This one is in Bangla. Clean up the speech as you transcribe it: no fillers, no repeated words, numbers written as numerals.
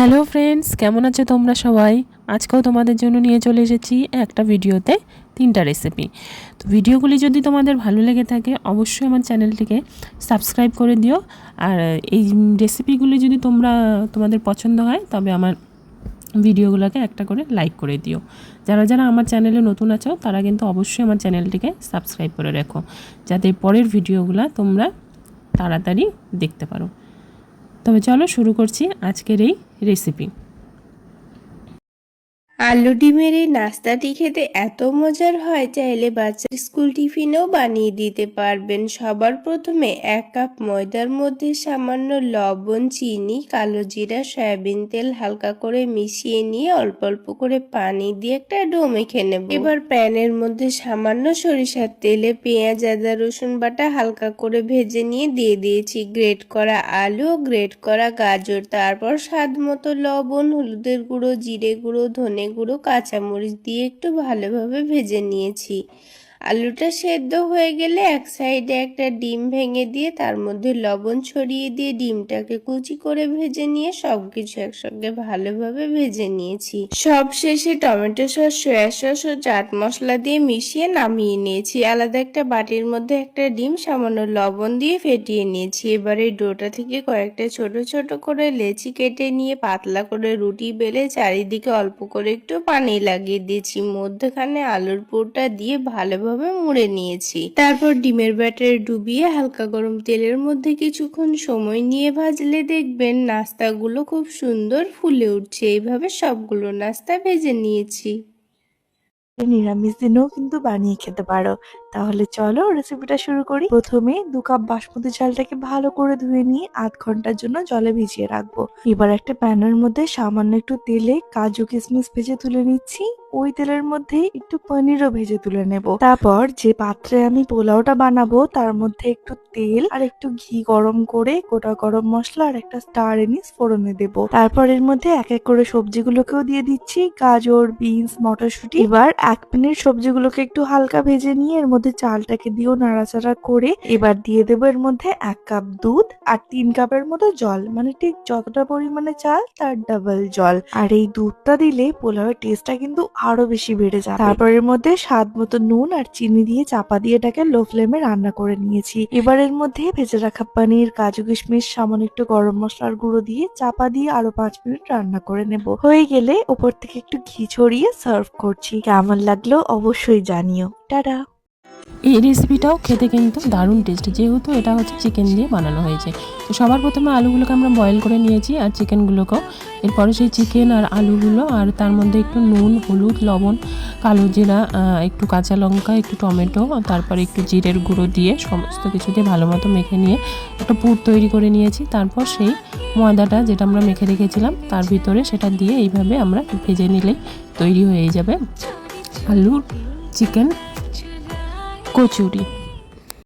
হ্যালো ফ্রেন্ডস, কেমন আছো তোমরা সবাই? আজকেও তোমাদের জন্য নিয়ে চলে এসেছি একটা ভিডিওতে 3টা রেসিপি। তো ভিডিওগুলি যদি তোমাদের ভালো লেগে থাকে অবশ্যই আমার চ্যানেলটিকে সাবস্ক্রাইব করে দিও। আর এই রেসিপিগুলি যদি তোমাদের পছন্দ হয় তবে আমার ভিডিওগুলোকে একটা করে লাইক করে দিও। যারা যারা আমার চ্যানেলে নতুন আছো তারা কিন্তু অবশ্যই আমার চ্যানেলটিকে সাবস্ক্রাইব করে রেখো, যাতে পরের ভিডিওগুলো তোমরা তাড়াতাড়ি দেখতে পারো। তবে চলো শুরু করছি আজকের এই রেসিপি। আলু ডিমের এই নাস্তাটি খেতে এত মজার হয়, চাইলে বাচ্চার স্কুল টিফিনেও বানিয়ে দিতে পারবেন। সবার প্রথমে 1 কাপ ময়দার মধ্যে সামান্য লবণ, চিনি, কালো জিরা, সয়াবিন তেল হালকা করে মিশিয়ে নিয়ে অল্প অল্প করে পানি দিয়ে একটা ডো মেখে নেব। এবার প্যানের মধ্যে সামান্য সরিষার তেলে পেঁয়াজ, আদা, রসুন বাটা হালকা করে ভেজে নিয়ে দিয়ে দিয়েছি গ্রেট করা আলু, গ্রেট করা গাজর, তারপর স্বাদ মতো লবণ, হলুদের গুঁড়ো, জিরে গুঁড়ো, ধনে গুঁড়ো, কাঁচামরিচ দিয়ে একটু ভালোভাবে ভেজে নিয়েছি। আলুটা সেদ্ধ হয়ে গেলে এক সাইডে একটা ডিম ভেঙে দিয়ে তার মধ্যে লবণ ছড়িয়ে দিয়ে ডিমটাকে কুচি করে ভেজে নিয়ে সবকিছু একসঙ্গে ভালোভাবে ভেজে নিয়েছি। সব শেষে টমেটো সস, সয়া সস ও চাট মশলা দিয়ে মিশিয়ে নামিয়ে নিয়েছি। আলাদা একটা বাটির মধ্যে একটা ডিম সামান্য লবণ দিয়ে ফেটিয়ে নিয়েছি। এবারে ডোটা থেকে কয়েকটা ছোট ছোট করে লেচি কেটে নিয়ে পাতলা করে রুটি বেলে চারিদিকে অল্প করে একটু পানি লাগিয়ে দিয়েছি। মধ্যখানে আলুর পুরটা দিয়ে ভালোভাবে মুড়ে নিয়েছি। তারপর ডিমের ব্যাটারে ডুবিয়ে হালকা গরম তেলের মধ্যে কিছুক্ষণ সময় নিয়ে ভাজলে দেখবেন নাস্তাগুলো খুব সুন্দর ফুলে উঠছে। এইভাবে সবগুলো নাস্তা ভেজে নিয়েছি। নিরামিষ দিনেও কিন্তু বানিয়ে খেতে পারো। তাহলে চলো রেসিপিটা শুরু করি। প্রথমে 2 কাপ বাসমতি চালটাকে ভালো করে ধুয়ে নিয়ে 8 ঘন্টার জন্য জলে ভিজিয়ে রাখবো। এবার একটা প্যানের মধ্যে সামান্য একটু তেলে কাজু কিশমিশ ভেজে তুলে নিচ্ছি। ওই তেলের মধ্যে একটু পনিরও ভেজে তুলে নেব। তারপর যে পাত্রে আমি পোলাওটা বানাবো তার মধ্যে একটু তেল আর একটু ঘি গরম করে গোটা গরম মশলা আর একটা স্টার এনিস ফোড়নে দেব। তারপর এর মধ্যে এক এক করে সবজিগুলোকেও দিয়ে দিচ্ছি, গাজর, বিনস, মটরশুঁটি। এবার 1 মিনিট সবজিগুলোকে একটু হালকা ভেজে নিয়ে এর মধ্যে চালটাকে দিয়েও নাড়াচাড়া করে এবার দিয়ে দেবো এর মধ্যে 1 কাপ দুধ আর 3 কাপের মতো জল, মানে ঠিক যতটা পরিমাণে চাল তার ডাবল জল। আর এই দুধটা দিলে পোলাওয়ের টেস্টটা কিন্তু আরো বেশি বেড়ে যাবে। তারপর এর মধ্যে স্বাদ মতো নুন আর চিনি দিয়ে চাপা দিয়ে এটাকে লো ফ্লেমে রান্না করে নিয়েছি। এবার এর মধ্যে ভেজে রাখা পনির, কাজু কিশমিশ, সামান্য একটু গরম মশলার গুঁড়ো দিয়ে চাপা দিয়ে আরো 5 মিনিট রান্না করে নেব। হয়ে গেলে উপর থেকে একটু ঘি ছড়িয়ে সার্ভ করছি। কেমন লাগলো অবশ্যই জানিও। টাটা। এই রেসিপিটাও খেতে কিন্তু দারুণ টেস্ট, যেহেতু এটা হচ্ছে চিকেন দিয়ে বানানো হয়েছে। তো সবার প্রথমে আলুগুলোকে আমরা বয়েল করে নিয়েছি আর চিকেনগুলোকেও। এরপরে সেই চিকেন আর আলুগুলো আর তার মধ্যে একটু নুন, হলুদ, লবণ, কালো জিরা, একটু কাঁচা লঙ্কা, একটু টমেটো, তারপরে একটু জিরের গুঁড়ো দিয়ে সমস্ত কিছু দিয়ে ভালো মতো মেখে নিয়ে একটা পুর তৈরি করে নিয়েছি। তারপর সেই ময়দাটা যেটা আমরা মেখে রেখেছিলাম তার ভিতরে সেটা দিয়ে এইভাবে আমরা ভেজে নিলেই তৈরি হয়ে যাবে আলুর চিকেন কচুরি।